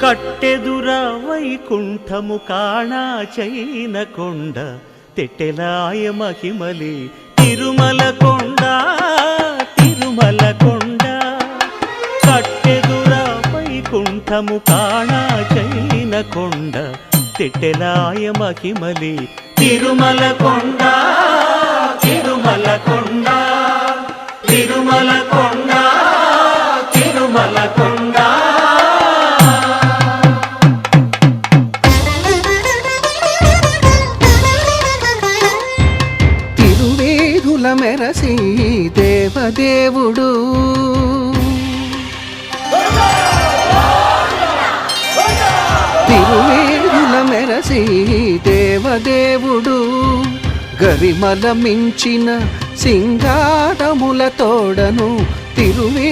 కట్టెదుర వైకుంఠము కాణా చైన కొండ తెట్టెలాయ మహిమలి తిరుమల కొండ తిరుమల కొండ కట్టెదుర వైకుంఠము కాణా చైన కొండ తెట్టెలాయ మహిమలి తిరుమల కొండ తిరుమల కొండ తిరుమల కొండ తిరుమల కొండ తిరువేధుల మెరసి దేవదేవుడు తిరువేధుల మెరసి దేవదేవుడు గరిమల మించిన సింగారముల తోడను తిరువే